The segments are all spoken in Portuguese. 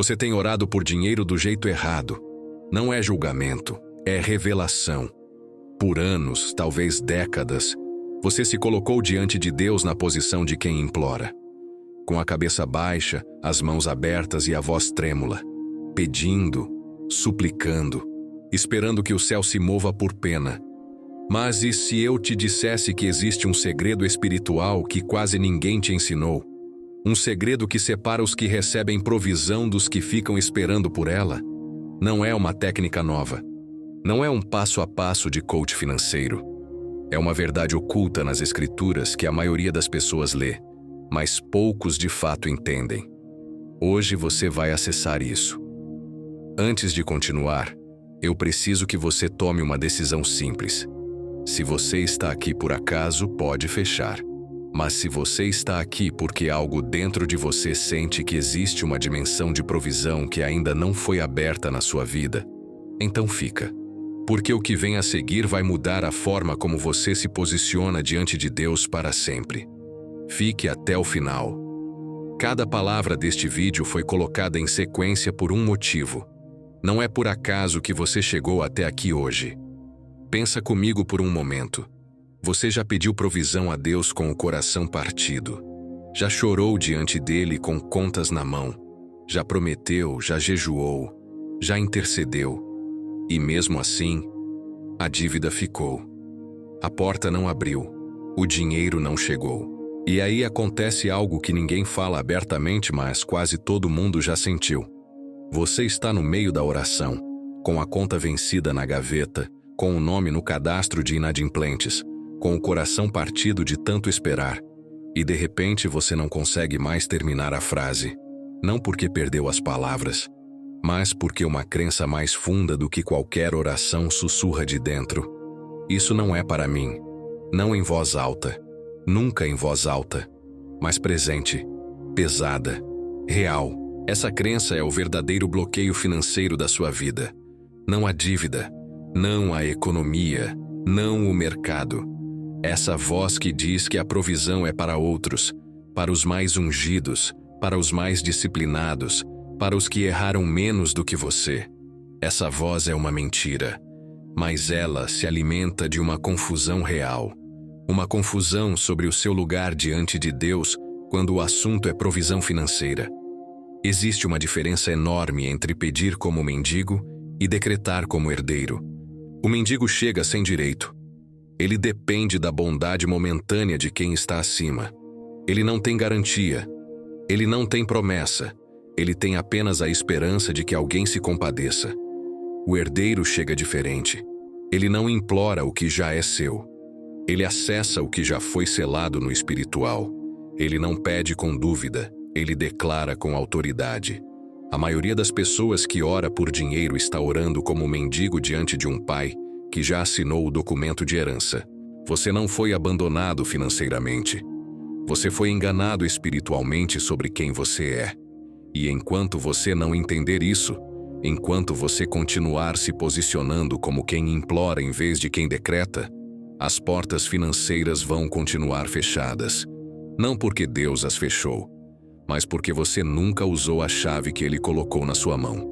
Você tem orado por dinheiro do jeito errado. Não é julgamento, é revelação. Por anos, talvez décadas, você se colocou diante de Deus na posição de quem implora. Com a cabeça baixa, as mãos abertas e a voz trêmula. Pedindo, suplicando, esperando que o céu se mova por pena. Mas e se eu te dissesse que existe um segredo espiritual que quase ninguém te ensinou? Um segredo que separa os que recebem provisão dos que ficam esperando por ela? Não é uma técnica nova. Não é um passo a passo de coach financeiro. É uma verdade oculta nas escrituras que a maioria das pessoas lê, mas poucos de fato entendem. Hoje você vai acessar isso. Antes de continuar, eu preciso que você tome uma decisão simples. Se você está aqui por acaso, pode fechar. Mas se você está aqui porque algo dentro de você sente que existe uma dimensão de provisão que ainda não foi aberta na sua vida, então fica. Porque o que vem a seguir vai mudar a forma como você se posiciona diante de Deus para sempre. Fique até o final. Cada palavra deste vídeo foi colocada em sequência por um motivo. Não é por acaso que você chegou até aqui hoje. Pensa comigo por um momento. Você já pediu provisão a Deus com o coração partido. Já chorou diante dele com contas na mão. Já prometeu, já jejuou, já intercedeu. E mesmo assim, a dívida ficou. A porta não abriu. O dinheiro não chegou. E aí acontece algo que ninguém fala abertamente, mas quase todo mundo já sentiu. Você está no meio da oração, com a conta vencida na gaveta, com o nome no cadastro de inadimplentes, com o coração partido de tanto esperar, e de repente você não consegue mais terminar a frase, não porque perdeu as palavras, mas porque uma crença mais funda do que qualquer oração sussurra de dentro. Isso não é para mim, não em voz alta, nunca em voz alta, mas presente, pesada, real. Essa crença é o verdadeiro bloqueio financeiro da sua vida. Não a dívida, não a economia, não o mercado. Essa voz que diz que a provisão é para outros, para os mais ungidos, para os mais disciplinados, para os que erraram menos do que você. Essa voz é uma mentira, mas ela se alimenta de uma confusão real. Uma confusão sobre o seu lugar diante de Deus quando o assunto é provisão financeira. Existe uma diferença enorme entre pedir como mendigo e decretar como herdeiro. O mendigo chega sem direito. Ele depende da bondade momentânea de quem está acima. Ele não tem garantia. Ele não tem promessa. Ele tem apenas a esperança de que alguém se compadeça. O herdeiro chega diferente. Ele não implora o que já é seu. Ele acessa o que já foi selado no espiritual. Ele não pede com dúvida. Ele declara com autoridade. A maioria das pessoas que ora por dinheiro está orando como um mendigo diante de um pai que já assinou o documento de herança. Você não foi abandonado financeiramente. Você foi enganado espiritualmente sobre quem você é. E enquanto você não entender isso, enquanto você continuar se posicionando como quem implora em vez de quem decreta, as portas financeiras vão continuar fechadas. Não porque Deus as fechou, mas porque você nunca usou a chave que Ele colocou na sua mão.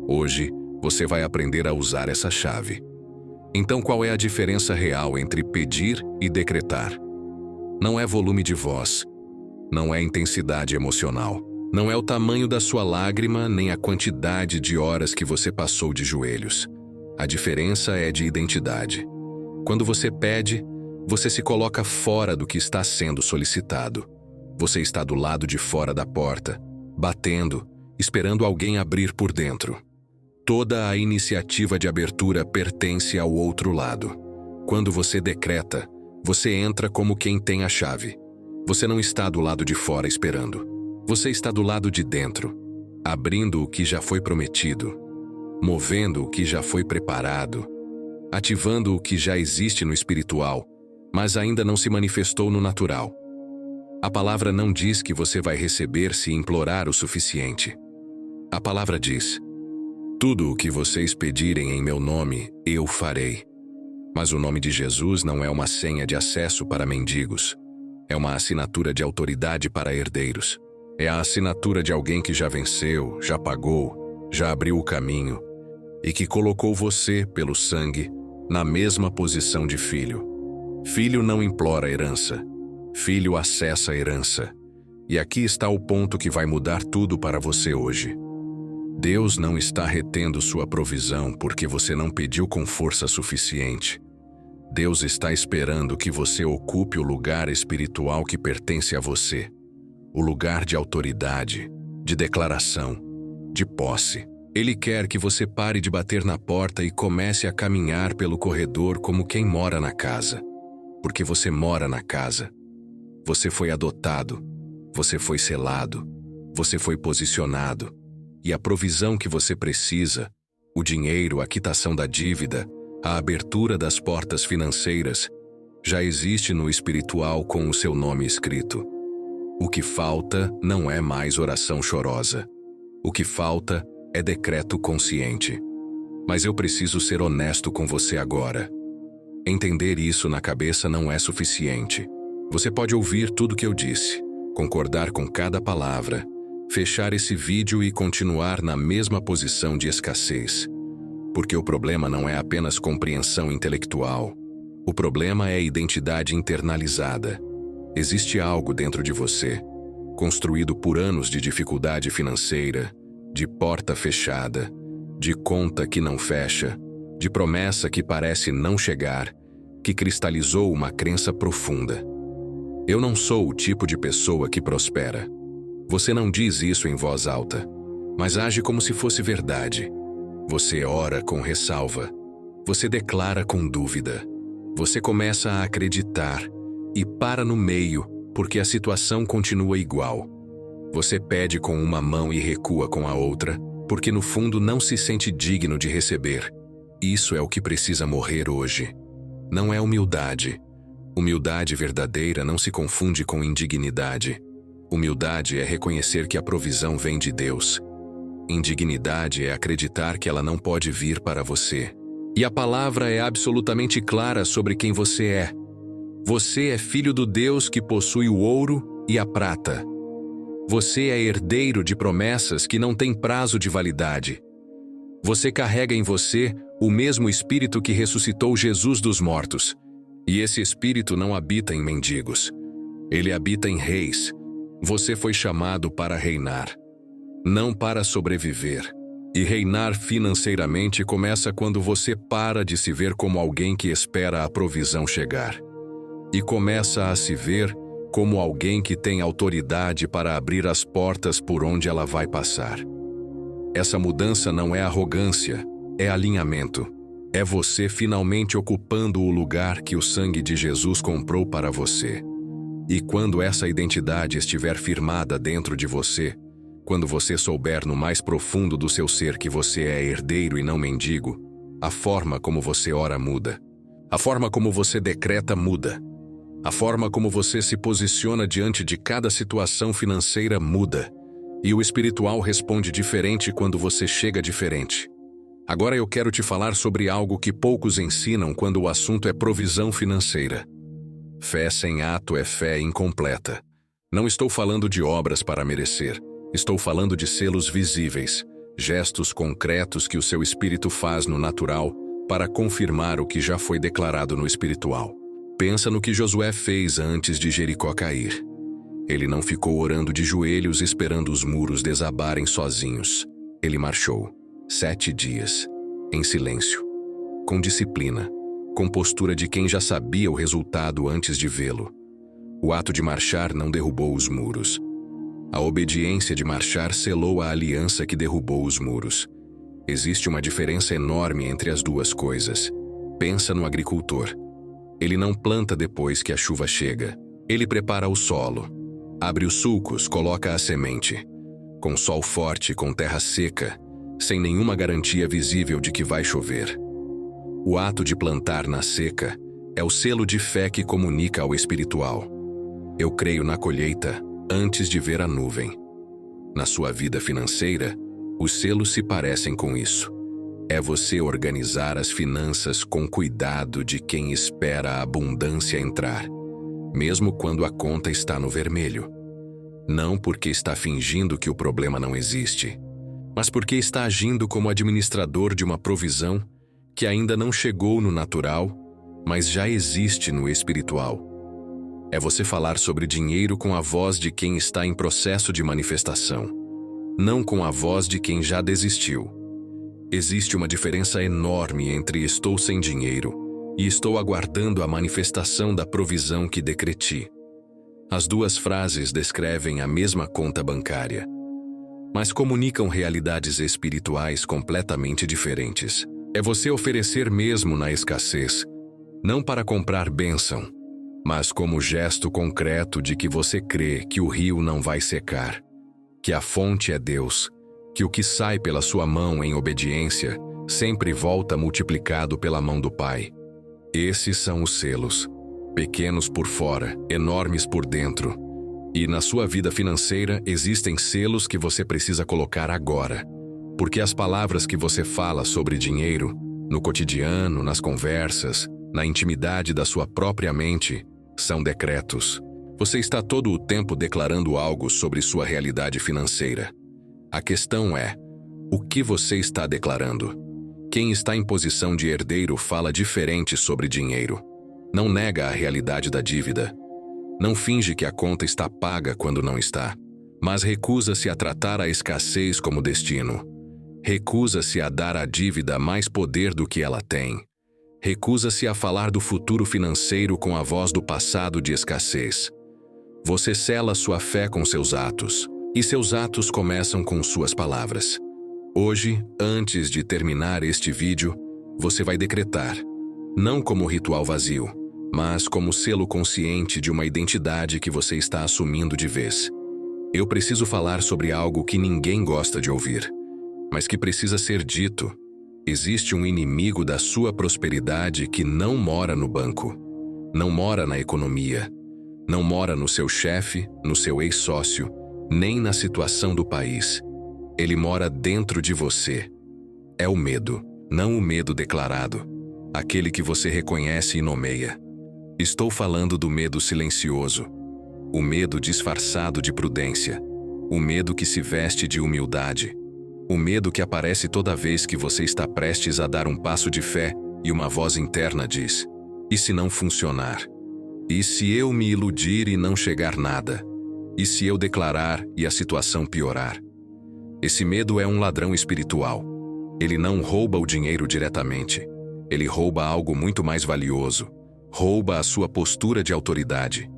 Hoje, você vai aprender a usar essa chave. Então, qual é a diferença real entre pedir e decretar? Não é volume de voz, não é intensidade emocional, não é o tamanho da sua lágrima, nem a quantidade de horas que você passou de joelhos. A diferença é de identidade. Quando você pede, você se coloca fora do que está sendo solicitado. Você está do lado de fora da porta, batendo, esperando alguém abrir por dentro. Toda a iniciativa de abertura pertence ao outro lado. Quando você decreta, você entra como quem tem a chave. Você não está do lado de fora esperando. Você está do lado de dentro, abrindo o que já foi prometido, movendo o que já foi preparado, ativando o que já existe no espiritual, mas ainda não se manifestou no natural. A palavra não diz que você vai receber se implorar o suficiente. A palavra diz: tudo o que vocês pedirem em meu nome, eu farei. Mas o nome de Jesus não é uma senha de acesso para mendigos. É uma assinatura de autoridade para herdeiros. É a assinatura de alguém que já venceu, já pagou, já abriu o caminho e que colocou você, pelo sangue, na mesma posição de filho. Filho não implora herança. Filho acessa a herança. E aqui está o ponto que vai mudar tudo para você hoje. Deus não está retendo sua provisão porque você não pediu com força suficiente. Deus está esperando que você ocupe o lugar espiritual que pertence a você. O lugar de autoridade, de declaração, de posse. Ele quer que você pare de bater na porta e comece a caminhar pelo corredor como quem mora na casa. Porque você mora na casa. Você foi adotado. Você foi selado. Você foi posicionado. E a provisão que você precisa, o dinheiro, a quitação da dívida, a abertura das portas financeiras, já existe no espiritual com o seu nome escrito. O que falta não é mais oração chorosa. O que falta é decreto consciente. Mas eu preciso ser honesto com você agora. Entender isso na cabeça não é suficiente. Você pode ouvir tudo que eu disse, concordar com cada palavra, fechar esse vídeo e continuar na mesma posição de escassez. Porque o problema não é apenas compreensão intelectual. O problema é identidade internalizada. Existe algo dentro de você, construído por anos de dificuldade financeira, de porta fechada, de conta que não fecha, de promessa que parece não chegar, que cristalizou uma crença profunda. Eu não sou o tipo de pessoa que prospera. Você não diz isso em voz alta, mas age como se fosse verdade. Você ora com ressalva. Você declara com dúvida. Você começa a acreditar e para no meio, porque a situação continua igual. Você pede com uma mão e recua com a outra, porque no fundo não se sente digno de receber. Isso é o que precisa morrer hoje. Não é humildade. Humildade verdadeira não se confunde com indignidade. Humildade é reconhecer que a provisão vem de Deus. Indignidade é acreditar que ela não pode vir para você. E a palavra é absolutamente clara sobre quem você é. Você é filho do Deus que possui o ouro e a prata. Você é herdeiro de promessas que não têm prazo de validade. Você carrega em você o mesmo Espírito que ressuscitou Jesus dos mortos. E esse Espírito não habita em mendigos. Ele habita em reis. Você foi chamado para reinar, não para sobreviver. E reinar financeiramente começa quando você para de se ver como alguém que espera a provisão chegar. E começa a se ver como alguém que tem autoridade para abrir as portas por onde ela vai passar. Essa mudança não é arrogância, é alinhamento. É você finalmente ocupando o lugar que o sangue de Jesus comprou para você. E quando essa identidade estiver firmada dentro de você, quando você souber no mais profundo do seu ser que você é herdeiro e não mendigo, a forma como você ora muda. A forma como você decreta muda. A forma como você se posiciona diante de cada situação financeira muda. E o espiritual responde diferente quando você chega diferente. Agora eu quero te falar sobre algo que poucos ensinam quando o assunto é provisão financeira. Fé sem ato é fé incompleta. Não estou falando de obras para merecer. Estou falando de selos visíveis, gestos concretos que o seu espírito faz no natural para confirmar o que já foi declarado no espiritual. Pensa no que Josué fez antes de Jericó cair. Ele não ficou orando de joelhos esperando os muros desabarem sozinhos. Ele marchou 7 dias, em silêncio, com disciplina, com postura de quem já sabia o resultado antes de vê-lo. O ato de marchar não derrubou os muros. A obediência de marchar selou a aliança que derrubou os muros. Existe uma diferença enorme entre as duas coisas. Pensa no agricultor. Ele não planta depois que a chuva chega. Ele prepara o solo, abre os sulcos, coloca a semente. Com sol forte, com terra seca, sem nenhuma garantia visível de que vai chover. O ato de plantar na seca é o selo de fé que comunica ao espiritual. Eu creio na colheita antes de ver a nuvem. Na sua vida financeira, os selos se parecem com isso. É você organizar as finanças com cuidado de quem espera a abundância entrar, mesmo quando a conta está no vermelho. Não porque está fingindo que o problema não existe, mas porque está agindo como administrador de uma provisão que ainda não chegou no natural, mas já existe no espiritual. É você falar sobre dinheiro com a voz de quem está em processo de manifestação, não com a voz de quem já desistiu. Existe uma diferença enorme entre estou sem dinheiro e estou aguardando a manifestação da provisão que decreti. As duas frases descrevem a mesma conta bancária, mas comunicam realidades espirituais completamente diferentes. É você oferecer mesmo na escassez, não para comprar bênção, mas como gesto concreto de que você crê que o rio não vai secar, que a fonte é Deus, que o que sai pela sua mão em obediência sempre volta multiplicado pela mão do Pai. Esses são os selos, pequenos por fora, enormes por dentro. E na sua vida financeira existem selos que você precisa colocar agora, porque as palavras que você fala sobre dinheiro, no cotidiano, nas conversas, na intimidade da sua própria mente, são decretos. Você está todo o tempo declarando algo sobre sua realidade financeira. A questão é, o que você está declarando? Quem está em posição de herdeiro fala diferente sobre dinheiro. Não nega a realidade da dívida. Não finge que a conta está paga quando não está, mas recusa-se a tratar a escassez como destino. Recusa-se a dar à dívida mais poder do que ela tem. Recusa-se a falar do futuro financeiro com a voz do passado de escassez. Você sela sua fé com seus atos, e seus atos começam com suas palavras. Hoje, antes de terminar este vídeo, você vai decretar, não como ritual vazio, mas como selo consciente de uma identidade que você está assumindo de vez. Eu preciso falar sobre algo que ninguém gosta de ouvir, mas que precisa ser dito. Existe um inimigo da sua prosperidade que não mora no banco, não mora na economia, não mora no seu chefe, no seu ex-sócio, nem na situação do país. Ele mora dentro de você. É o medo, não o medo declarado, aquele que você reconhece e nomeia. Estou falando do medo silencioso, o medo disfarçado de prudência, o medo que se veste de humildade, o medo que aparece toda vez que você está prestes a dar um passo de fé e uma voz interna diz: e se não funcionar? E se eu me iludir e não chegar nada? E se eu declarar e a situação piorar? Esse medo é um ladrão espiritual. Ele não rouba o dinheiro diretamente. Ele rouba algo muito mais valioso. Rouba a sua postura de autoridade.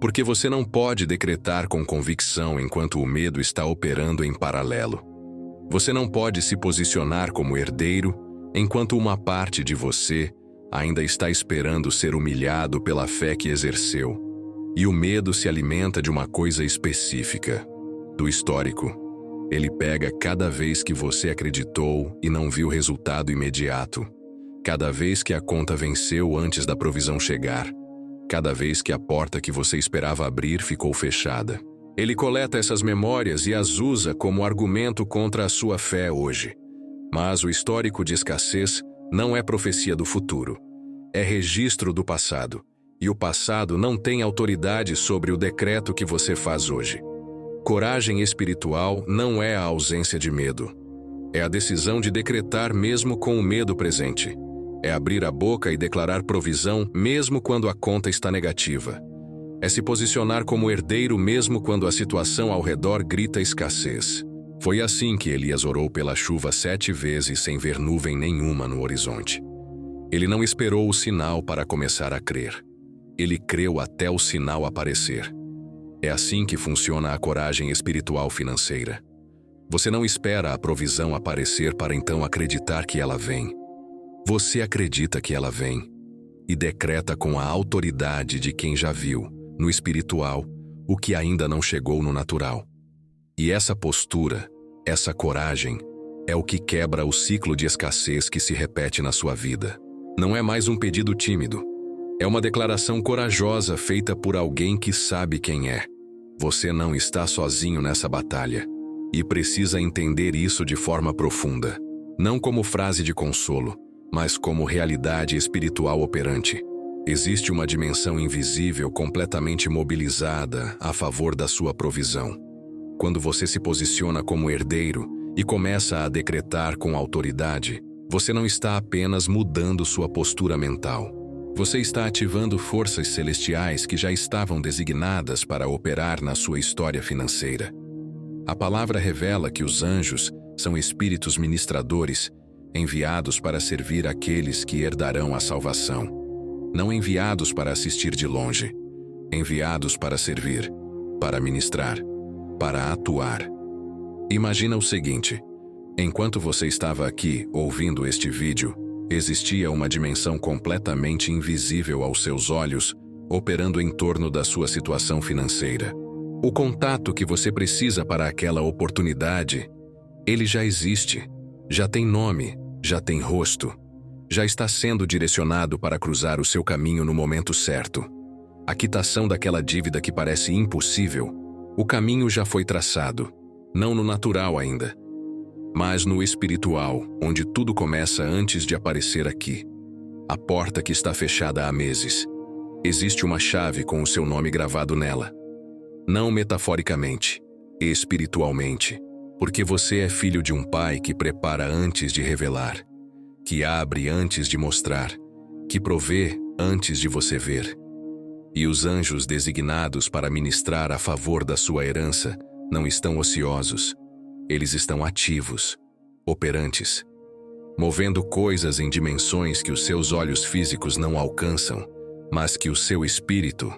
Porque você não pode decretar com convicção enquanto o medo está operando em paralelo. Você não pode se posicionar como herdeiro enquanto uma parte de você ainda está esperando ser humilhado pela fé que exerceu. E o medo se alimenta de uma coisa específica, do histórico. Ele pega cada vez que você acreditou e não viu resultado imediato, cada vez que a conta venceu antes da provisão chegar, cada vez que a porta que você esperava abrir ficou fechada. Ele coleta essas memórias e as usa como argumento contra a sua fé hoje. Mas o histórico de escassez não é profecia do futuro, é registro do passado, e o passado não tem autoridade sobre o decreto que você faz hoje. Coragem espiritual não é a ausência de medo. É a decisão de decretar mesmo com o medo presente. É abrir a boca e declarar provisão mesmo quando a conta está negativa. É se posicionar como herdeiro mesmo quando a situação ao redor grita escassez. Foi assim que Elias orou pela chuva 7 vezes sem ver nuvem nenhuma no horizonte. Ele não esperou o sinal para começar a crer. Ele creu até o sinal aparecer. É assim que funciona a coragem espiritual financeira. Você não espera a provisão aparecer para então acreditar que ela vem. Você acredita que ela vem e decreta com a autoridade de quem já viu, no espiritual, o que ainda não chegou no natural. E essa postura, essa coragem, é o que quebra o ciclo de escassez que se repete na sua vida. Não é mais um pedido tímido. É uma declaração corajosa feita por alguém que sabe quem é. Você não está sozinho nessa batalha e precisa entender isso de forma profunda, não como frase de consolo, mas como realidade espiritual operante. Existe uma dimensão invisível completamente mobilizada a favor da sua provisão. Quando você se posiciona como herdeiro e começa a decretar com autoridade, você não está apenas mudando sua postura mental. Você está ativando forças celestiais que já estavam designadas para operar na sua história financeira. A palavra revela que os anjos são espíritos ministradores, enviados para servir aqueles que herdarão a salvação. Não enviados para assistir de longe, enviados para servir, para ministrar, para atuar. Imagina o seguinte: enquanto você estava aqui ouvindo este vídeo, existia uma dimensão completamente invisível aos seus olhos, operando em torno da sua situação financeira. O contato que você precisa para aquela oportunidade, ele já existe, já tem nome, já tem rosto, já está sendo direcionado para cruzar o seu caminho no momento certo. A quitação daquela dívida que parece impossível, o caminho já foi traçado, não no natural ainda, mas no espiritual, onde tudo começa antes de aparecer aqui. A porta que está fechada há meses. Existe uma chave com o seu nome gravado nela. Não metaforicamente, espiritualmente, porque você é filho de um pai que prepara antes de revelar, que abre antes de mostrar, que provê antes de você ver. E os anjos designados para ministrar a favor da sua herança não estão ociosos. Eles estão ativos, operantes, movendo coisas em dimensões que os seus olhos físicos não alcançam, mas que o seu espírito,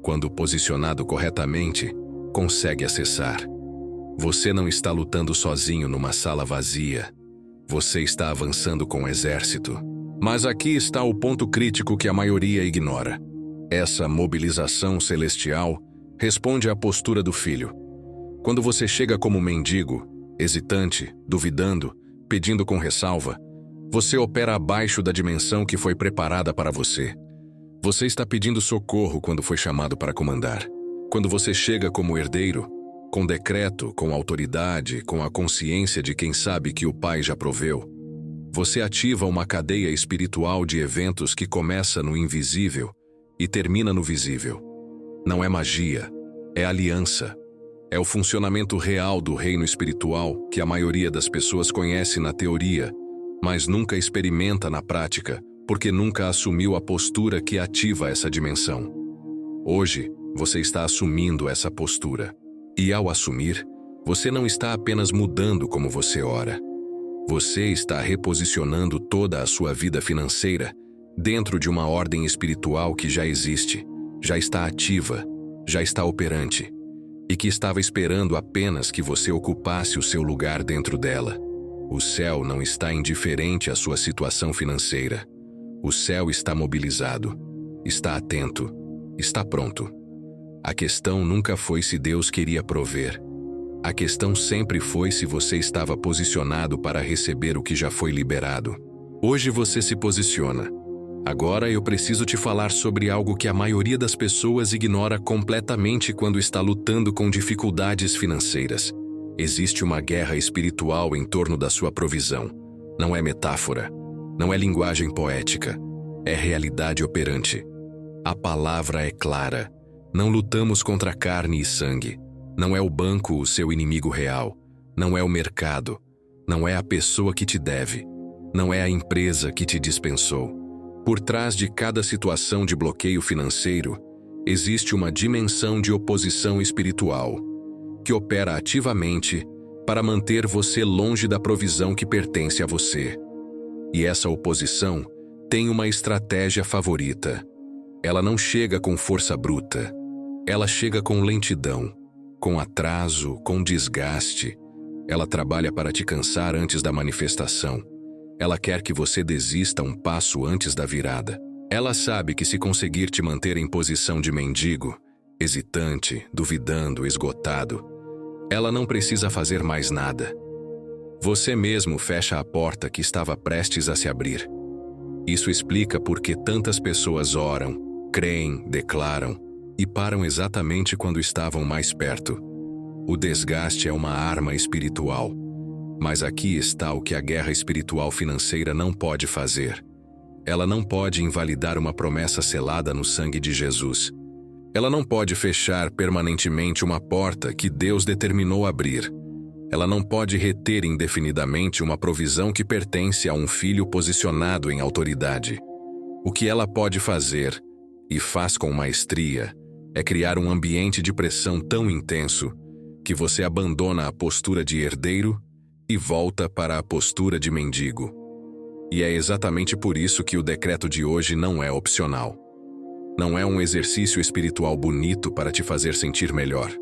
quando posicionado corretamente, consegue acessar. Você não está lutando sozinho numa sala vazia. Você está avançando com o exército. Mas aqui está o ponto crítico que a maioria ignora. Essa mobilização celestial responde à postura do filho. Quando você chega como mendigo, hesitante, duvidando, pedindo com ressalva, você opera abaixo da dimensão que foi preparada para você. Você está pedindo socorro quando foi chamado para comandar. Quando você chega como herdeiro, com decreto, com autoridade, com a consciência de quem sabe que o Pai já proveu, você ativa uma cadeia espiritual de eventos que começa no invisível e termina no visível. Não é magia, é aliança. É o funcionamento real do reino espiritual que a maioria das pessoas conhece na teoria, mas nunca experimenta na prática, porque nunca assumiu a postura que ativa essa dimensão. Hoje, você está assumindo essa postura. E ao assumir, você não está apenas mudando como você ora. Você está reposicionando toda a sua vida financeira dentro de uma ordem espiritual que já existe, já está ativa, já está operante, e que estava esperando apenas que você ocupasse o seu lugar dentro dela. O céu não está indiferente à sua situação financeira. O céu está mobilizado, está atento, está pronto. A questão nunca foi se Deus queria prover. A questão sempre foi se você estava posicionado para receber o que já foi liberado. Hoje você se posiciona. Agora eu preciso te falar sobre algo que a maioria das pessoas ignora completamente quando está lutando com dificuldades financeiras. Existe uma guerra espiritual em torno da sua provisão. Não é metáfora, não é linguagem poética, é realidade operante. A palavra é clara. Não lutamos contra carne e sangue. Não é o banco o seu inimigo real. Não é o mercado. Não é a pessoa que te deve. Não é a empresa que te dispensou. Por trás de cada situação de bloqueio financeiro, existe uma dimensão de oposição espiritual, que opera ativamente para manter você longe da provisão que pertence a você. E essa oposição tem uma estratégia favorita. Ela não chega com força bruta. Ela chega com lentidão, com atraso, com desgaste. Ela trabalha para te cansar antes da manifestação. Ela quer que você desista um passo antes da virada. Ela sabe que se conseguir te manter em posição de mendigo, hesitante, duvidando, esgotado, ela não precisa fazer mais nada. Você mesmo fecha a porta que estava prestes a se abrir. Isso explica por que tantas pessoas oram, creem, declaram e param exatamente quando estavam mais perto. O desgaste é uma arma espiritual. Mas aqui está o que a guerra espiritual financeira não pode fazer. ela não pode invalidar uma promessa selada no sangue de Jesus. Ela não pode fechar permanentemente uma porta que Deus determinou abrir. Ela não pode reter indefinidamente uma provisão que pertence a um filho posicionado em autoridade. O que ela pode fazer, e faz com maestria, é criar um ambiente de pressão tão intenso que você abandona a postura de herdeiro e volta para a postura de mendigo. E é exatamente por isso que o decreto de hoje não é opcional. Não é um exercício espiritual bonito para te fazer sentir melhor.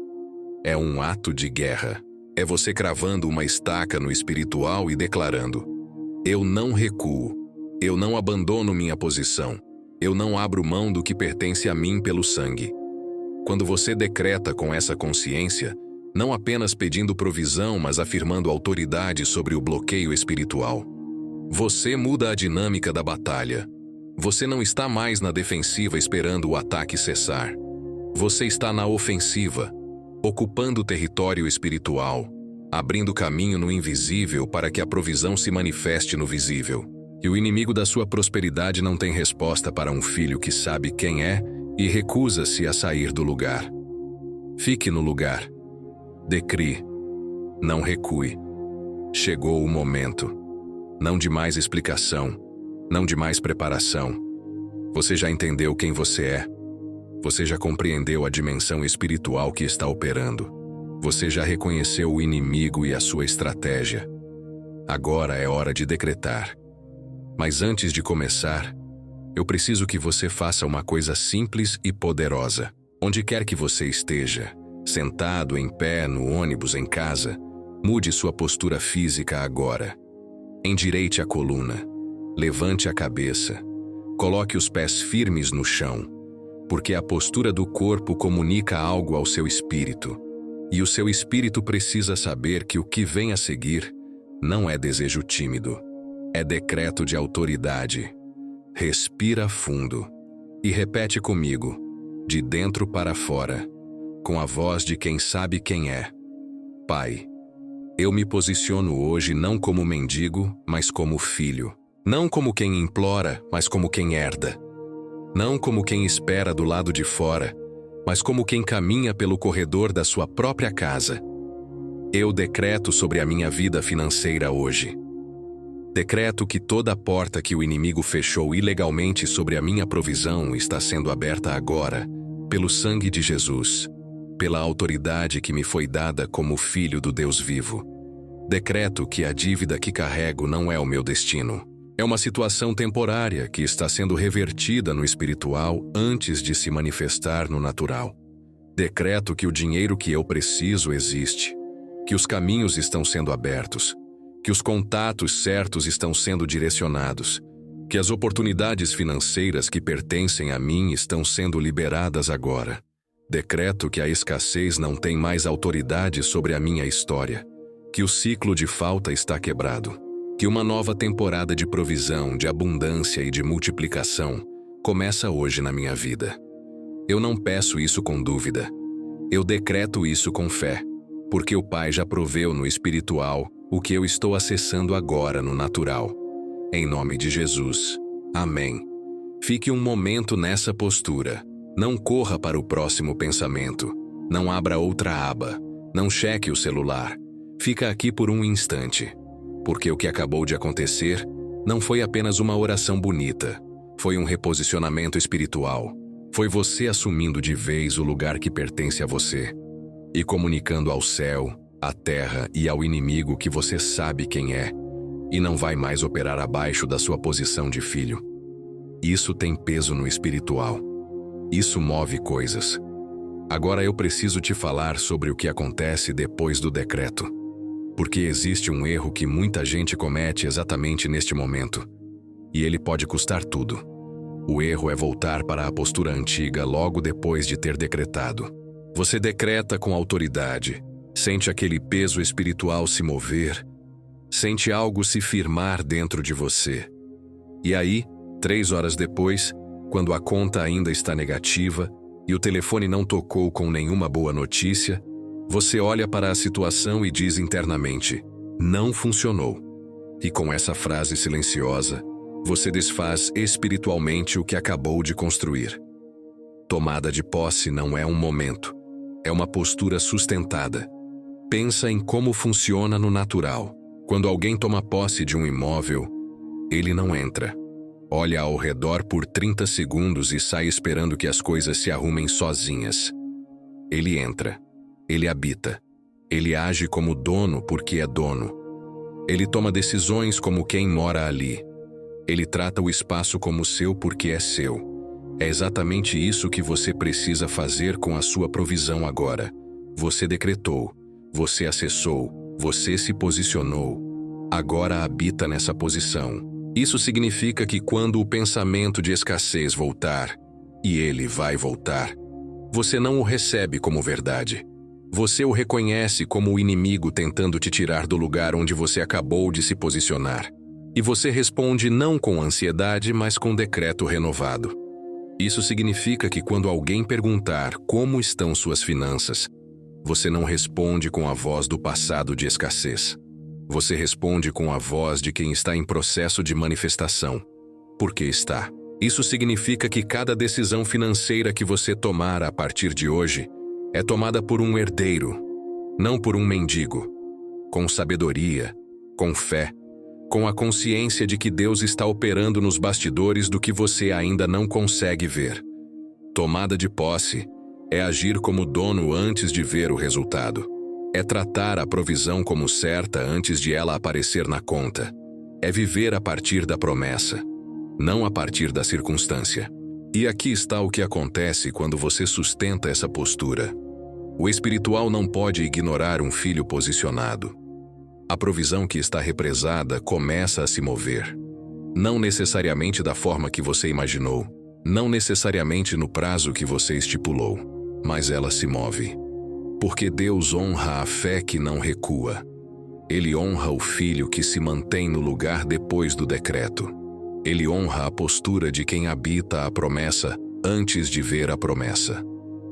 É um ato de guerra. É você cravando uma estaca no espiritual e declarando: eu não recuo. Eu não abandono minha posição. Eu não abro mão do que pertence a mim pelo sangue. Quando você decreta com essa consciência, não apenas pedindo provisão, mas afirmando autoridade sobre o bloqueio espiritual, você muda a dinâmica da batalha. Você não está mais na defensiva esperando o ataque cessar. Você está na ofensiva, ocupando o território espiritual, abrindo caminho no invisível para que a provisão se manifeste no visível. E o inimigo da sua prosperidade não tem resposta para um filho que sabe quem é e recusa-se a sair do lugar. Fique no lugar. Decrie. Não recue. Chegou o momento. Não de mais explicação. Não de mais preparação. Você já entendeu quem você é. Você já compreendeu a dimensão espiritual que está operando. Você já reconheceu o inimigo e a sua estratégia. Agora é hora de decretar. Mas antes de começar, eu preciso que você faça uma coisa simples e poderosa. Onde quer que você esteja, sentado, em pé, no ônibus, em casa, mude sua postura física agora. Endireite a coluna, levante a cabeça, coloque os pés firmes no chão, porque a postura do corpo comunica algo ao seu espírito, e o seu espírito precisa saber que o que vem a seguir não é desejo tímido, é decreto de autoridade. Respira fundo e repete comigo, de dentro para fora, com a voz de quem sabe quem é. Pai, eu me posiciono hoje não como mendigo, mas como filho. Não como quem implora, mas como quem herda. Não como quem espera do lado de fora, mas como quem caminha pelo corredor da sua própria casa. Eu decreto sobre a minha vida financeira hoje. Decreto que toda porta que o inimigo fechou ilegalmente sobre a minha provisão está sendo aberta agora, pelo sangue de Jesus, pela autoridade que me foi dada como filho do Deus vivo. Decreto que a dívida que carrego não é o meu destino. É uma situação temporária que está sendo revertida no espiritual antes de se manifestar no natural. Decreto que o dinheiro que eu preciso existe, que os caminhos estão sendo abertos, que os contatos certos estão sendo direcionados, que as oportunidades financeiras que pertencem a mim estão sendo liberadas agora. Decreto que a escassez não tem mais autoridade sobre a minha história, que o ciclo de falta está quebrado, que uma nova temporada de provisão, de abundância e de multiplicação começa hoje na minha vida. Eu não peço isso com dúvida. Eu decreto isso com fé, porque o Pai já proveu no espiritual o que eu estou acessando agora no natural. Em nome de Jesus. Amém. Fique um momento nessa postura. Não corra para o próximo pensamento. Não abra outra aba. Não cheque o celular. Fica aqui por um instante. Porque o que acabou de acontecer não foi apenas uma oração bonita. Foi um reposicionamento espiritual. Foi você assumindo de vez o lugar que pertence a você e comunicando ao céu, à terra e ao inimigo que você sabe quem é e não vai mais operar abaixo da sua posição de filho. Isso tem peso no espiritual. Isso move coisas. Agora eu preciso te falar sobre o que acontece depois do decreto. Porque existe um erro que muita gente comete exatamente neste momento. E ele pode custar tudo. O erro é voltar para a postura antiga logo depois de ter decretado. Você decreta com autoridade, sente aquele peso espiritual se mover, sente algo se firmar dentro de você. E aí, 3 horas depois, quando a conta ainda está negativa e o telefone não tocou com nenhuma boa notícia, você olha para a situação e diz internamente, não funcionou. E com essa frase silenciosa, Você desfaz espiritualmente o que acabou de construir. Tomada de posse não é um momento, é uma postura sustentada. Pensa em como funciona no natural. Quando alguém toma posse de um imóvel, ele não entra. Olha ao redor por 30 segundos e sai esperando que as coisas se arrumem sozinhas. Ele entra. Ele habita. Ele age como dono porque é dono. Ele toma decisões como quem mora ali. Ele trata o espaço como seu porque é seu. É exatamente isso que você precisa fazer com a sua provisão agora. Você decretou. Você acessou. Você se posicionou. Agora habita nessa posição. Isso significa que quando o pensamento de escassez voltar, e ele vai voltar, você não o recebe como verdade. Você o reconhece como o inimigo tentando te tirar do lugar onde você acabou de se posicionar. E você responde não com ansiedade, mas com decreto renovado. Isso significa que quando alguém perguntar como estão suas finanças, você não responde com a voz do passado de escassez. Você responde com a voz de quem está em processo de manifestação. Porque está. Isso significa que cada decisão financeira que você tomar a partir de hoje é tomada por um herdeiro, não por um mendigo. Com sabedoria, com fé, com a consciência de que Deus está operando nos bastidores do que você ainda não consegue ver. Tomada de posse é agir como dono antes de ver o resultado. É tratar a provisão como certa antes de ela aparecer na conta. É viver a partir da promessa, não a partir da circunstância. E aqui está o que acontece quando você sustenta essa postura. O espiritual não pode ignorar um filho posicionado. A provisão que está represada começa a se mover. Não necessariamente da forma que você imaginou, não necessariamente no prazo que você estipulou, mas ela se move. Porque Deus honra a fé que não recua. Ele honra o filho que se mantém no lugar depois do decreto. Ele honra a postura de quem habita a promessa antes de ver a promessa.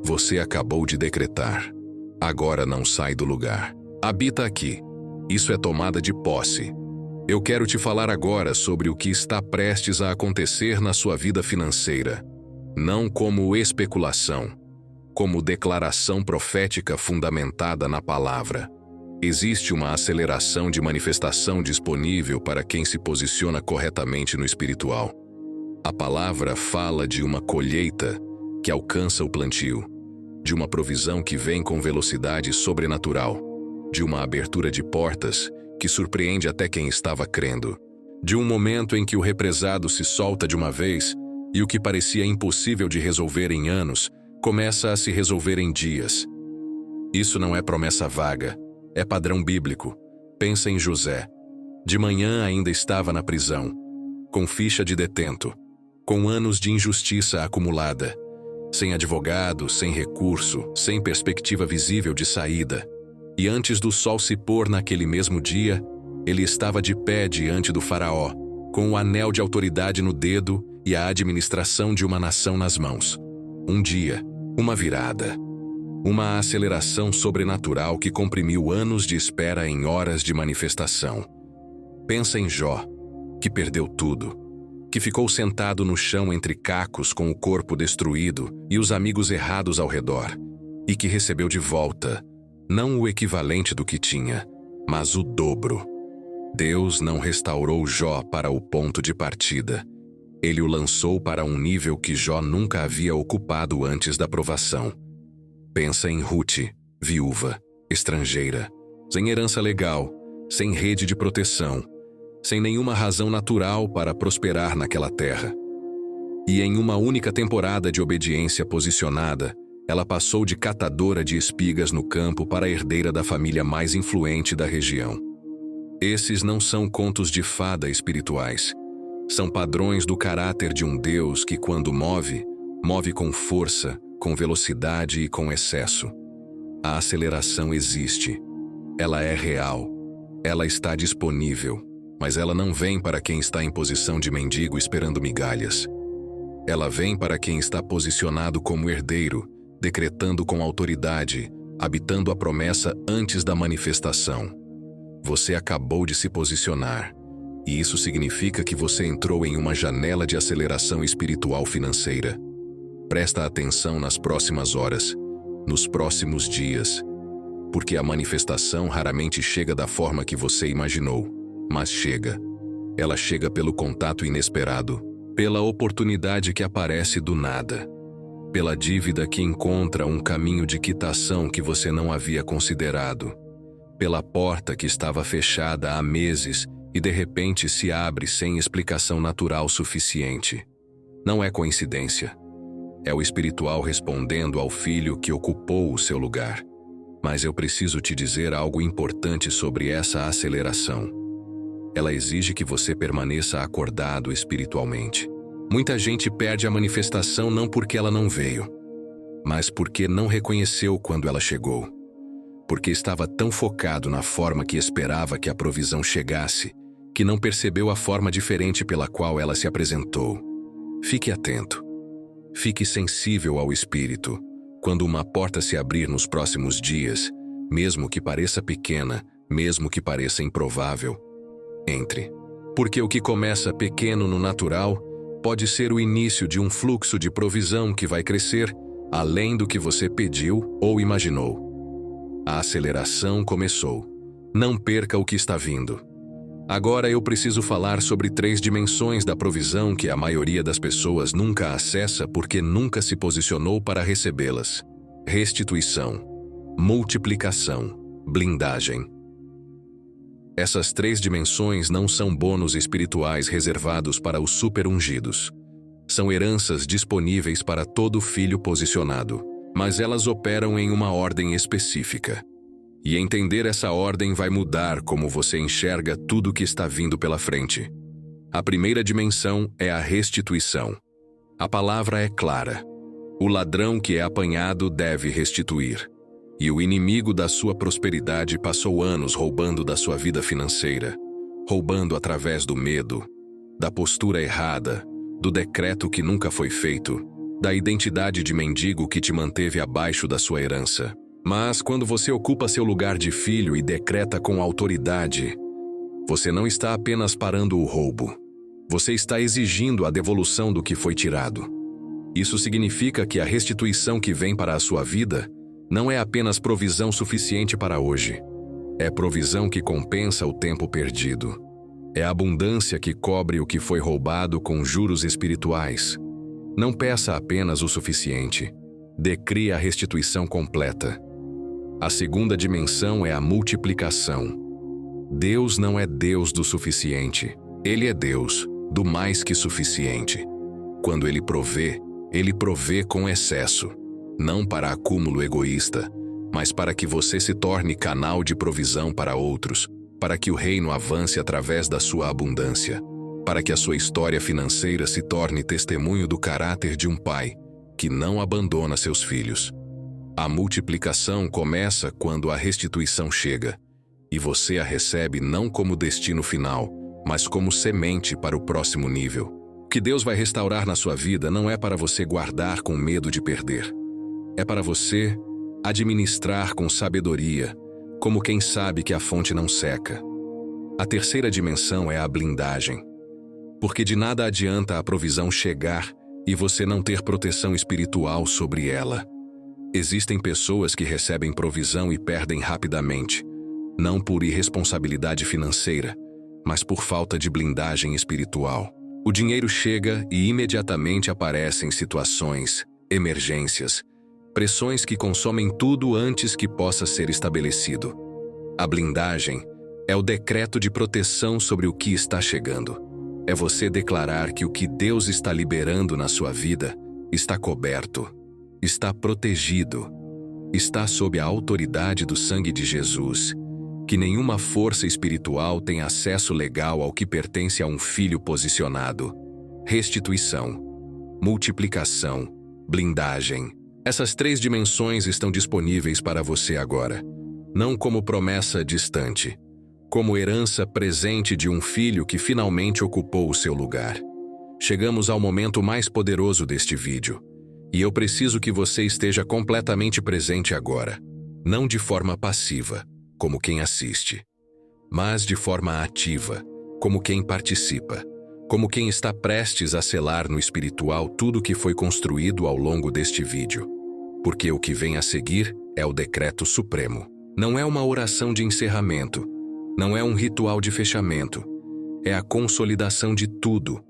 Você acabou de decretar. Agora não sai do lugar. Habita aqui. Isso é tomada de posse. Eu quero te falar agora sobre o que está prestes a acontecer na sua vida financeira. Não como especulação, como declaração profética fundamentada na palavra. Existe uma aceleração de manifestação disponível para quem se posiciona corretamente no espiritual. A palavra fala de uma colheita que alcança o plantio, de uma provisão que vem com velocidade sobrenatural, de uma abertura de portas que surpreende até quem estava crendo, de um momento em que o represado se solta de uma vez e o que parecia impossível de resolver em anos começa a se resolver em dias. Isso não é promessa vaga, é padrão bíblico. Pensa em José. De manhã ainda estava na prisão, com ficha de detento, com anos de injustiça acumulada, sem advogado, sem recurso, sem perspectiva visível de saída. E antes do sol se pôr naquele mesmo dia, ele estava de pé diante do faraó, com o anel de autoridade no dedo e a administração de uma nação nas mãos. Um dia, uma virada. Uma aceleração sobrenatural que comprimiu anos de espera em horas de manifestação. Pensa em Jó, que perdeu tudo, que ficou sentado no chão entre cacos com o corpo destruído e os amigos errados ao redor, e que recebeu de volta, não o equivalente do que tinha, mas o dobro. Deus não restaurou Jó para o ponto de partida. Ele o lançou para um nível que Jó nunca havia ocupado antes da provação. Pensa em Ruth, viúva, estrangeira, sem herança legal, sem rede de proteção, sem nenhuma razão natural para prosperar naquela terra. E em uma única temporada de obediência posicionada, ela passou de catadora de espigas no campo para a herdeira da família mais influente da região. Esses não são contos de fada espirituais. São padrões do caráter de um Deus que, quando move, move com força, com velocidade e com excesso. A aceleração existe. Ela é real. Ela está disponível. Mas ela não vem para quem está em posição de mendigo esperando migalhas. Ela vem para quem está posicionado como herdeiro, decretando com autoridade, habitando a promessa antes da manifestação. Você acabou de se posicionar. E isso significa que você entrou em uma janela de aceleração espiritual financeira. Presta atenção nas próximas horas, nos próximos dias, porque a manifestação raramente chega da forma que você imaginou, mas chega. Ela chega pelo contato inesperado, pela oportunidade que aparece do nada, pela dívida que encontra um caminho de quitação que você não havia considerado, pela porta que estava fechada há meses e de repente se abre sem explicação natural suficiente. Não é coincidência. É o espiritual respondendo ao filho que ocupou o seu lugar. Mas eu preciso te dizer algo importante sobre essa aceleração. Ela exige que você permaneça acordado espiritualmente. Muita gente perde a manifestação não porque ela não veio, mas porque não reconheceu quando ela chegou. Porque estava tão focado na forma que esperava que a provisão chegasse, que não percebeu a forma diferente pela qual ela se apresentou. Fique atento. Fique sensível ao Espírito. Quando uma porta se abrir nos próximos dias, mesmo que pareça pequena, mesmo que pareça improvável, entre. Porque o que começa pequeno no natural pode ser o início de um fluxo de provisão que vai crescer além do que você pediu ou imaginou. A aceleração começou. Não perca o que está vindo. Agora eu preciso falar sobre 3 dimensões da provisão que a maioria das pessoas nunca acessa porque nunca se posicionou para recebê-las. Restituição, multiplicação, blindagem. Essas 3 dimensões não são bônus espirituais reservados para os super-ungidos. São heranças disponíveis para todo filho posicionado, mas elas operam em uma ordem específica. E entender essa ordem vai mudar como você enxerga tudo que está vindo pela frente. A primeira dimensão é a restituição. A palavra é clara. O ladrão que é apanhado deve restituir. E o inimigo da sua prosperidade passou anos roubando da sua vida financeira, roubando através do medo, da postura errada, do decreto que nunca foi feito, da identidade de mendigo que te manteve abaixo da sua herança. Mas quando você ocupa seu lugar de filho e decreta com autoridade, você não está apenas parando o roubo. Você está exigindo a devolução do que foi tirado. Isso significa que a restituição que vem para a sua vida não é apenas provisão suficiente para hoje. É provisão que compensa o tempo perdido. É abundância que cobre o que foi roubado com juros espirituais. Não peça apenas o suficiente. Decrie a restituição completa. A segunda dimensão é a multiplicação. Deus não é Deus do suficiente. Ele é Deus do mais que suficiente. Quando Ele provê com excesso. Não para acúmulo egoísta, mas para que você se torne canal de provisão para outros, para que o reino avance através da sua abundância, para que a sua história financeira se torne testemunho do caráter de um pai que não abandona seus filhos. A multiplicação começa quando a restituição chega, e você a recebe não como destino final, mas como semente para o próximo nível. O que Deus vai restaurar na sua vida não é para você guardar com medo de perder. É para você administrar com sabedoria, como quem sabe que a fonte não seca. A terceira dimensão é a blindagem. Porque de nada adianta a provisão chegar e você não ter proteção espiritual sobre ela. Existem pessoas que recebem provisão e perdem rapidamente, não por irresponsabilidade financeira, mas por falta de blindagem espiritual. O dinheiro chega e imediatamente aparecem situações, emergências, pressões que consomem tudo antes que possa ser estabelecido. A blindagem é o decreto de proteção sobre o que está chegando. É você declarar que o que Deus está liberando na sua vida está coberto, está protegido, está sob a autoridade do sangue de Jesus, que nenhuma força espiritual tem acesso legal ao que pertence a um filho posicionado. Restituição, multiplicação, blindagem. Essas 3 dimensões estão disponíveis para você agora, não como promessa distante, como herança presente de um filho que finalmente ocupou o seu lugar. Chegamos ao momento mais poderoso deste vídeo, e eu preciso que você esteja completamente presente agora, não de forma passiva, como quem assiste, mas de forma ativa, como quem participa, como quem está prestes a selar no espiritual tudo que foi construído ao longo deste vídeo. Porque o que vem a seguir é o decreto supremo. Não é uma oração de encerramento, não é um ritual de fechamento. É a consolidação de tudo,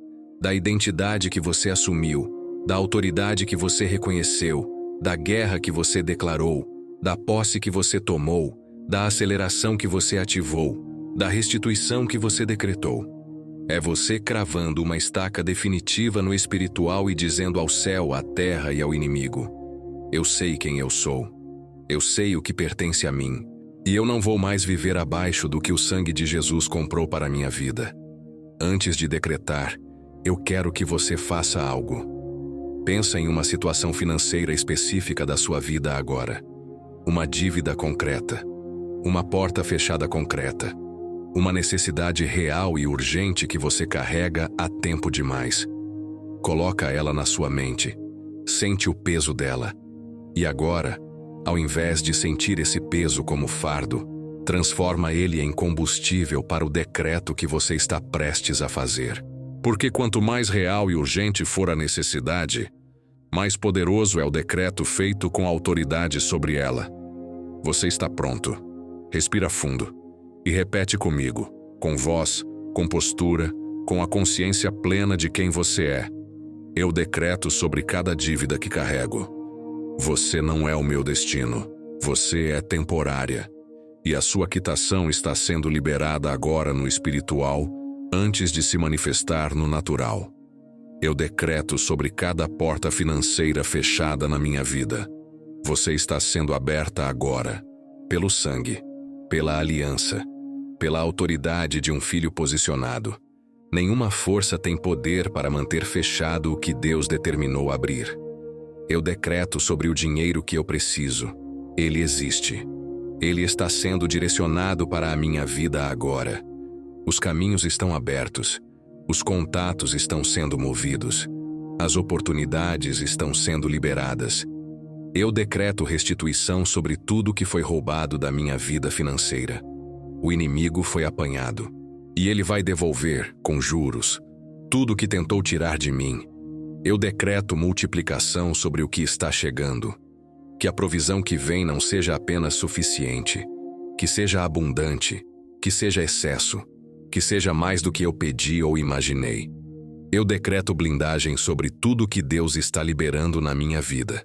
da identidade que você assumiu, da autoridade que você reconheceu, da guerra que você declarou, da posse que você tomou, da aceleração que você ativou, da restituição que você decretou. É você cravando uma estaca definitiva no espiritual e dizendo ao céu, à terra e ao inimigo: eu sei quem eu sou. Eu sei o que pertence a mim. E eu não vou mais viver abaixo do que o sangue de Jesus comprou para a minha vida. Antes de decretar, eu quero que você faça algo. Pensa em uma situação financeira específica da sua vida agora. Uma dívida concreta. Uma porta fechada concreta. Uma necessidade real e urgente que você carrega há tempo demais. Coloca ela na sua mente. Sente o peso dela. E agora, ao invés de sentir esse peso como fardo, transforma ele em combustível para o decreto que você está prestes a fazer. Porque quanto mais real e urgente for a necessidade, mais poderoso é o decreto feito com autoridade sobre ela. Você está pronto. Respira fundo e repete comigo, com voz, com postura, com a consciência plena de quem você é. Eu decreto sobre cada dívida que carrego. Você não é o meu destino. Você é temporária. E a sua quitação está sendo liberada agora no espiritual, antes de se manifestar no natural. Eu decreto sobre cada porta financeira fechada na minha vida. Você está sendo aberta agora, pelo sangue, pela aliança, pela autoridade de um filho posicionado. Nenhuma força tem poder para manter fechado o que Deus determinou abrir. Eu decreto sobre o dinheiro que eu preciso. Ele existe. Ele está sendo direcionado para a minha vida agora. Os caminhos estão abertos. Os contatos estão sendo movidos. As oportunidades estão sendo liberadas. Eu decreto restituição sobre tudo que foi roubado da minha vida financeira. O inimigo foi apanhado. E ele vai devolver, com juros, tudo que tentou tirar de mim. Eu decreto multiplicação sobre o que está chegando. Que a provisão que vem não seja apenas suficiente, que seja abundante, que seja excesso, que seja mais do que eu pedi ou imaginei. Eu decreto blindagem sobre tudo que Deus está liberando na minha vida.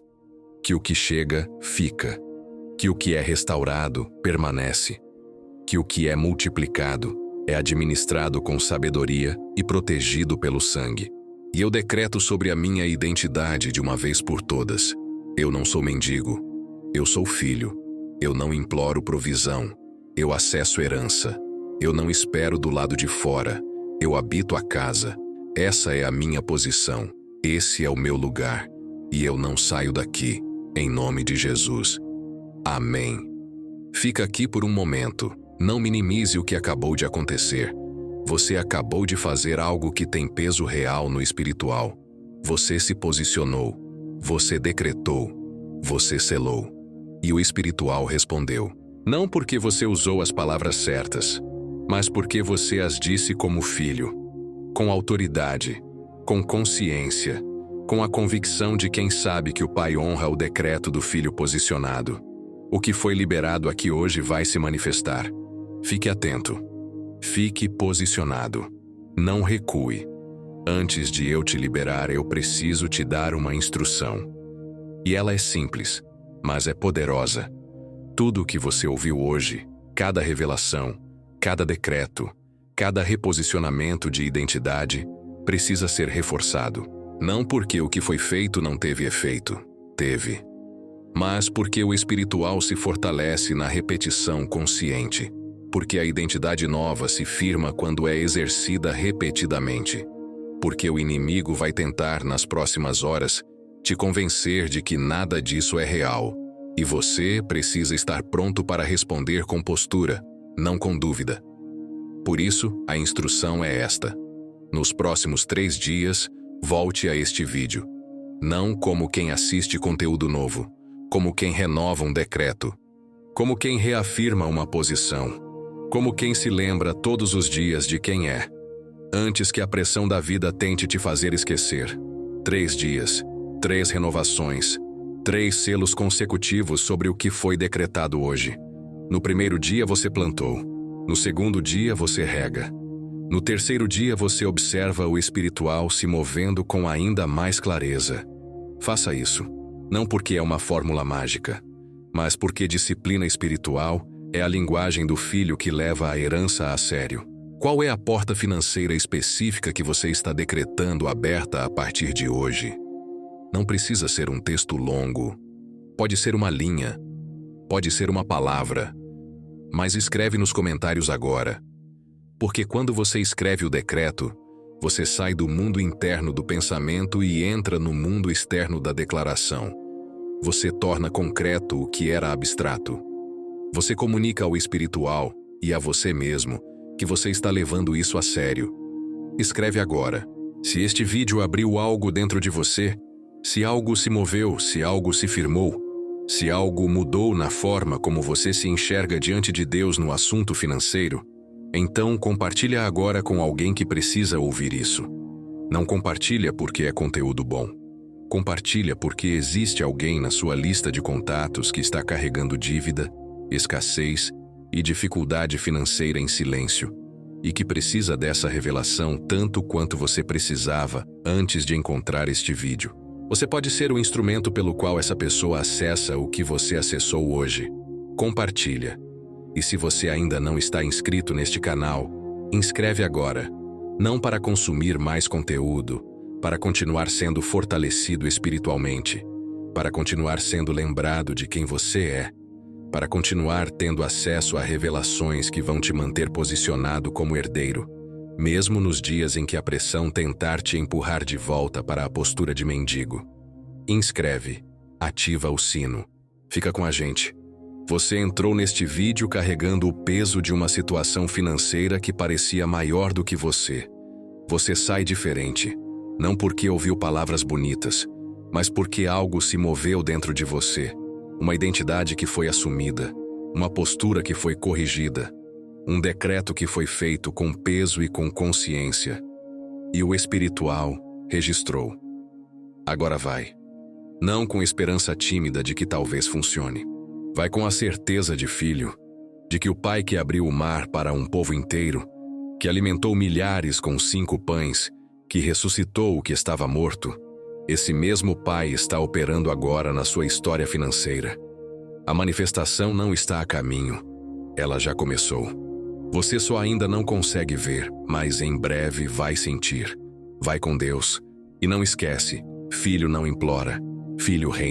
Que o que chega, fica. Que o que é restaurado, permanece. Que o que é multiplicado, é administrado com sabedoria e protegido pelo sangue. E eu decreto sobre a minha identidade de uma vez por todas. Eu não sou mendigo. Eu sou filho. Eu não imploro provisão. Eu acesso herança. Eu não espero do lado de fora. Eu habito a casa. Essa é a minha posição. Esse é o meu lugar. E eu não saio daqui. Em nome de Jesus. Amém. Fica aqui por um momento. Não minimize o que acabou de acontecer. Você acabou de fazer algo que tem peso real no espiritual. Você se posicionou. Você decretou. Você selou. E o espiritual respondeu. Não porque você usou as palavras certas, mas porque você as disse como filho. Com autoridade, com consciência, com a convicção de quem sabe que o Pai honra o decreto do filho posicionado. O que foi liberado aqui hoje vai se manifestar. Fique atento. Fique posicionado. Não recue. Antes de eu te liberar, eu preciso te dar uma instrução. E ela é simples, mas é poderosa. Tudo o que você ouviu hoje, cada revelação, cada decreto, cada reposicionamento de identidade, precisa ser reforçado. Não porque o que foi feito não teve efeito. Teve. Mas porque o espiritual se fortalece na repetição consciente. Porque a identidade nova se firma quando é exercida repetidamente. Porque o inimigo vai tentar, nas próximas horas, te convencer de que nada disso é real. E você precisa estar pronto para responder com postura, não com dúvida. Por isso, a instrução é esta. Nos próximos 3 dias, volte a este vídeo. Não como quem assiste conteúdo novo, como quem renova um decreto, como quem reafirma uma posição, como quem se lembra todos os dias de quem é. antes que a pressão da vida tente te fazer esquecer. 3 dias, 3 renovações, 3 selos consecutivos sobre o que foi decretado hoje. No primeiro dia você plantou. No segundo dia você rega. No terceiro dia você observa o espiritual se movendo com ainda mais clareza. Faça isso, não porque é uma fórmula mágica, mas porque disciplina espiritual é a linguagem do filho que leva a herança a sério. Qual é a porta financeira específica que você está decretando aberta a partir de hoje? Não precisa ser um texto longo. Pode ser uma linha. Pode ser uma palavra. Mas escreve nos comentários agora. Porque quando você escreve o decreto, você sai do mundo interno do pensamento e entra no mundo externo da declaração. Você torna concreto o que era abstrato. Você comunica ao espiritual e a você mesmo que você está levando isso a sério. Escreve agora. Se este vídeo abriu algo dentro de você, se algo se moveu, se algo se firmou, se algo mudou na forma como você se enxerga diante de Deus no assunto financeiro, então compartilha agora com alguém que precisa ouvir isso. Não compartilha porque é conteúdo bom. Compartilha porque existe alguém na sua lista de contatos que está carregando dívida, escassez e dificuldade financeira em silêncio, e que precisa dessa revelação tanto quanto você precisava antes de encontrar este vídeo. Você pode ser o instrumento pelo qual essa pessoa acessa o que você acessou hoje. Compartilha. E se você ainda não está inscrito neste canal, inscreve agora. Não para consumir mais conteúdo, para continuar sendo fortalecido espiritualmente, para continuar sendo lembrado de quem você é, para continuar tendo acesso a revelações que vão te manter posicionado como herdeiro, mesmo nos dias em que a pressão tentar te empurrar de volta para a postura de mendigo. Inscreve, ativa o sino, fica com a gente. Você entrou neste vídeo carregando o peso de uma situação financeira que parecia maior do que você. Você sai diferente, não porque ouviu palavras bonitas, mas porque algo se moveu dentro de você. Uma identidade que foi assumida, uma postura que foi corrigida, um decreto que foi feito com peso e com consciência. E o espiritual registrou. Agora vai. Não com esperança tímida de que talvez funcione. Vai com a certeza de filho, de que o pai que abriu o mar para um povo inteiro, que alimentou milhares com 5 pães, que ressuscitou o que estava morto, esse mesmo pai está operando agora na sua história financeira. A manifestação não está a caminho. Ela já começou. Você só ainda não consegue ver, mas em breve vai sentir. Vai com Deus. E não esquece, filho não implora, filho reina.